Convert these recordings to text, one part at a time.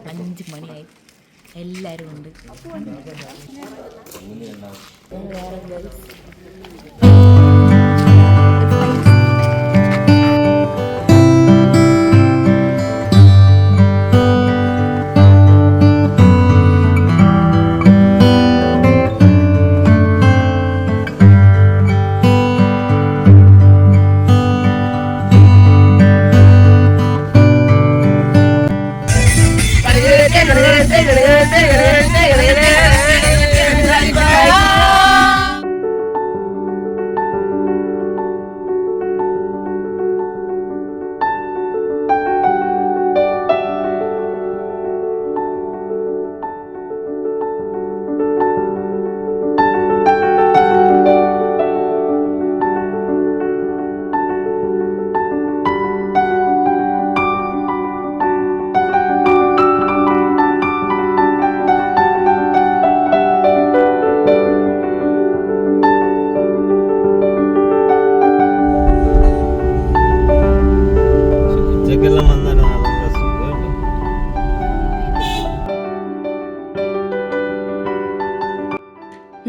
5 മണിയായി, എല്ലാവരും ഉണ്ട്.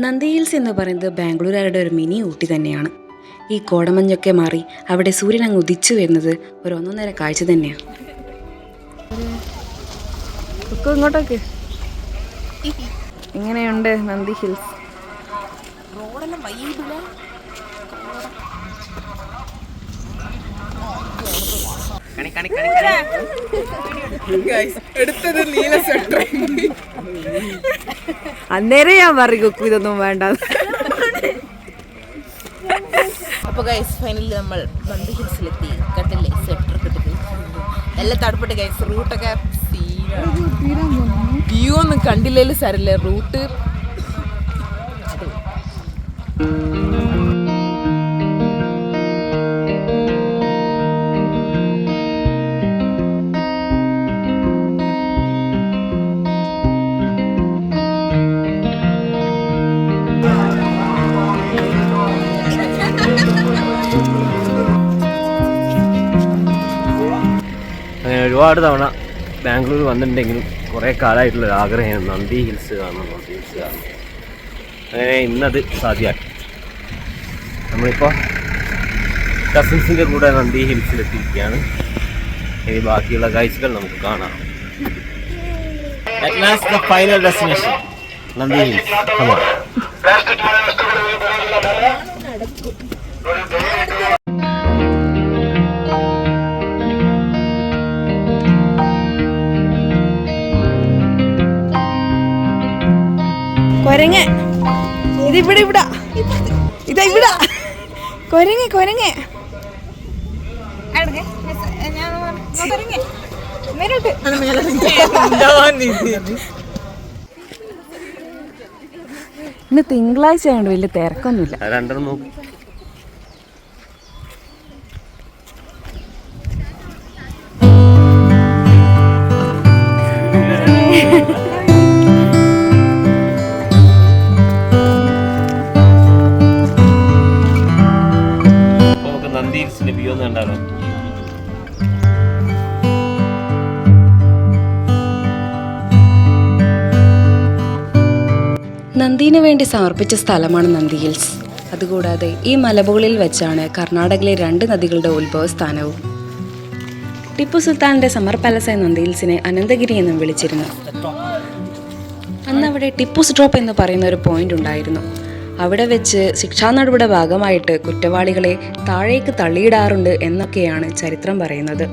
നന്ദി ഹിൽസ് എന്ന് പറയുന്നത് ബാംഗ്ലൂരുകാരുടെ ഒരു മിനി ഊട്ടി തന്നെയാണ്. ഈ കോടമഞ്ഞൊക്കെ മാറി അവിടെ സൂര്യൻ അങ്ങ് ഉദിച്ചു വരുന്നത് ഒരു ഒന്നൊന്നര കാഴ്ച തന്നെയാണ്. ഇങ്ങോട്ടൊക്കെ എങ്ങനെയുണ്ട് നന്ദി ഹിൽസ്? റോഡെല്ലാം വൈബില്ല. എടുത്തത് നീല സ്വെറ്റർ. അന്നേരം ഞാൻ പറയും കുക്കു ഇതൊന്നും വേണ്ട. അപ്പോൾ ഗൈസ് ഫൈനലി നമ്മൾ നന്ദി ഹിൽസിലെത്തി. കണ്ടില്ലേ സ്വെറ്റർ കിട്ടിട്ട് എല്ലാം തടുപ്പിട്ട് ഗൈസ്. റൂട്ടൊക്കെ വ്യൂ ഒന്നും കണ്ടില്ലേലും സാരല്ലേ, റൂട്ട് ഒരുപാട് തവണ ബാംഗ്ലൂർ വന്നിട്ടുണ്ടെങ്കിലും കുറേ കാലമായിട്ടുള്ളൊരു ആഗ്രഹമാണ് നന്ദി ഹിൽസ് കാണണം, നന്ദി ഹിൽസ് കാണണം. അങ്ങനെ ഇന്നത് സാധ്യമാക്കി. നമ്മളിപ്പോൾ കസിൻസിൻ്റെ കൂടെ നന്ദി ഹിൽസിലെത്തിയിരിക്കുകയാണ്. ഇനി ബാക്കിയുള്ള കാഴ്ചകൾ നമുക്ക് കാണാം. At last the final destination, നന്ദി ഹിൽസ്. Come on. കൊരങ്ങ ഇതിവിടെ ഇവിടെ ഇതാ ഇവിടെ കൊരങ്ങ കൊരങ്ങ ഇന്ന് തിങ്കളാഴ്ച ആയതുകൊണ്ട് വലിയ തിരക്കൊന്നുമില്ല. രണ്ടെണ്ണം നോക്കും. വ്യൂ ഒന്ന് കണ്ടാലോ? നന്ദിന് വേണ്ടി സമർപ്പിച്ച സ്ഥലമാണ് നന്ദി ഹിൽസ്. അതുകൂടാതെ ഈ മലമുകളിൽ വെച്ചാണ് കർണാടകയിലെ 2 നദികളുടെ ഉത്ഭവസ്ഥാനവും. ടിപ്പു സുൽത്താന്റെ സമർ പാലസായ നന്ദി ഹിൽസിനെ അനന്തഗിരി എന്നും വിളിച്ചിരുന്നു. അന്ന് അവിടെ ടിപ്പുസ് ഡ്രോപ്പ് എന്ന് പറയുന്ന ഒരു പോയിന്റ് ഉണ്ടായിരുന്നു. അവിടെ വെച്ച് ശിക്ഷാ നടപടിയുടെ ഭാഗമായിട്ട് കുറ്റവാളികളെ താഴേക്ക് തള്ളിയിടാറുണ്ട് എന്നൊക്കെയാണ് ചരിത്രം പറയുന്നത്.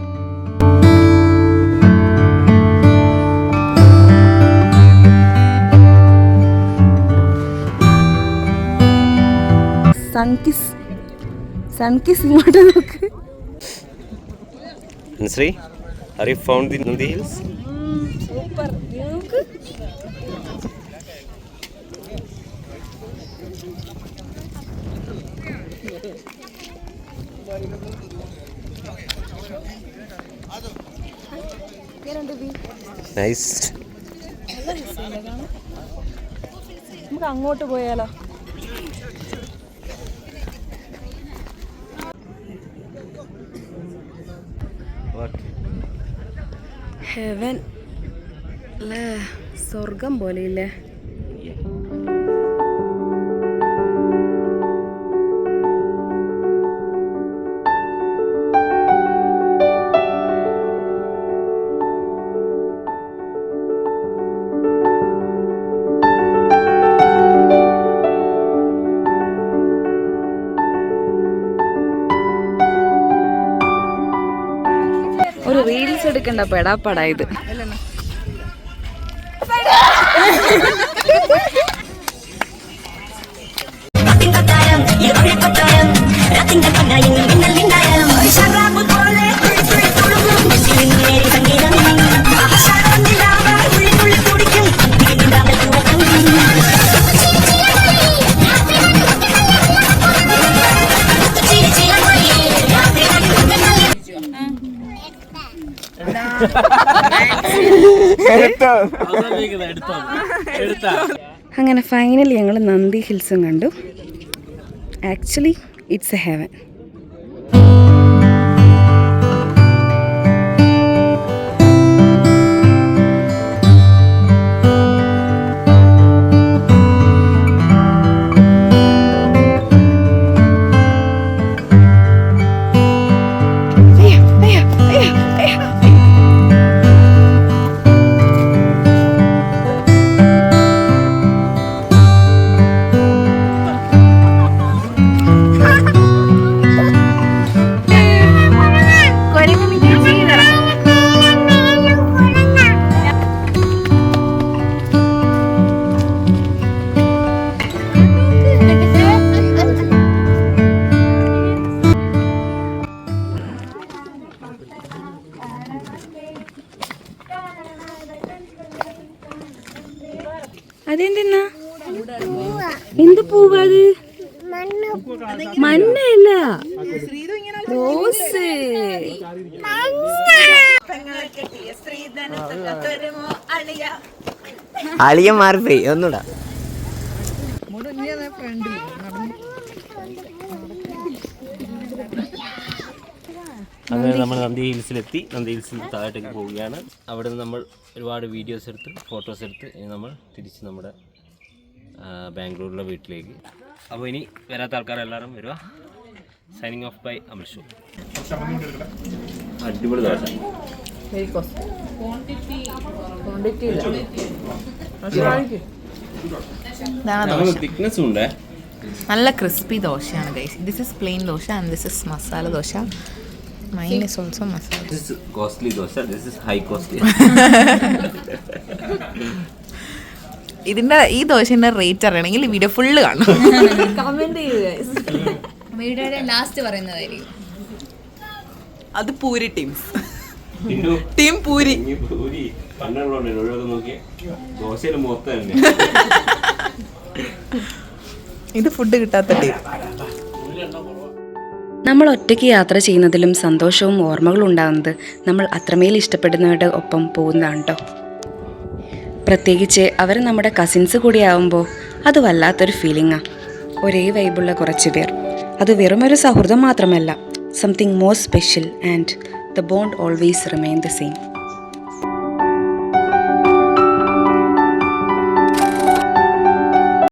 സൺകിസ് ഇങ്ങോട്ട് നോക്ക്. Sri, have you found the Nandi Hills? Super. നോക്ക്. Nice. നമുക്ക് അങ്ങോട്ട് പോയാലോ? ഹെവൻ. അല്ലേ സ്വർഗം പോലെയില്ലേ. ഒരു റീൽസ് എടുക്കണ്ട പെടാപ്പടാ ഇത്. അങ്ങനെ ഫൈനലി ഞങ്ങൾ നന്ദി ഹിൽസും കണ്ടു. Actually it's a heaven. അതെന്തെന്നാ എന്ത് പൂവാത്? മണ്ണല്ല, റോസ്. അളിയ മാറിപ്പോയി ഒന്നൂടാ. അങ്ങനെ നമ്മൾ നന്ദി ഹിൽസിലെത്തി. നന്ദി ഹിൽസിൽ താഴോട്ടേക്ക് പോവുകയാണ്. അവിടെ നിന്ന് നമ്മൾ ഒരുപാട് വീഡിയോസ് എടുത്ത് ഫോട്ടോസ് എടുത്ത് ഇനി നമ്മൾ തിരിച്ച് നമ്മുടെ ബാംഗ്ലൂരിലെ വീട്ടിലേക്ക്. അപ്പോൾ ഇനി വരാത്ത ആൾക്കാരെല്ലാവരും വരിക. Signing off by Amal show. അടിപൊളി ദോശ. തിക്നെസ്സും ഉണ്ട്. നല്ല ക്രിസ്പി ദോശയാണ് guys. This is plain dosa and this is masala dosa. Mine is also masala. This is costly dosa. This is high costly. ഇതിന്റെ ഈ ദോശന്റെ റേറ്റ് അറിയണമെങ്കിൽ ഈ വീഡിയോ ഫുള്ള് കാണും. കമന്റ് ചെയ്യുക. വീഡിയോയുടെ ലാസ്റ്റ് പറയുന്നതായിരിക്കും. അത് പൂരി ടീംസ്. ടീം പൂരി. പൂരി പണ്ടുള്ളതുകൊണ്ട് ഒഴിവാക്കി നോക്കി ദോശയിൽ മൊത്തം തന്നെ. ഇത് ഫുഡ് കിട്ടാത്ത ടീം. നമ്മൾ ഒറ്റയ്ക്ക് യാത്ര ചെയ്യുന്നതിലും സന്തോഷവും ഓർമ്മകളും ഉണ്ടാകുന്നത് നമ്മൾ അത്രമേൽ ഇഷ്ടപ്പെടുന്നവരുടെ ഒപ്പം പോകുന്നതാണ് കേട്ടോ. പ്രത്യേകിച്ച് അവർ നമ്മുടെ കസിൻസ് കൂടിയാവുമ്പോൾ അത് വല്ലാത്തൊരു ഫീലിംഗാണ്. ഒരേ വൈബുള്ള കുറച്ച് പേർ. അത് വെറുമൊരു സൗഹൃദം മാത്രമല്ല, something more special and the bond always remain the same.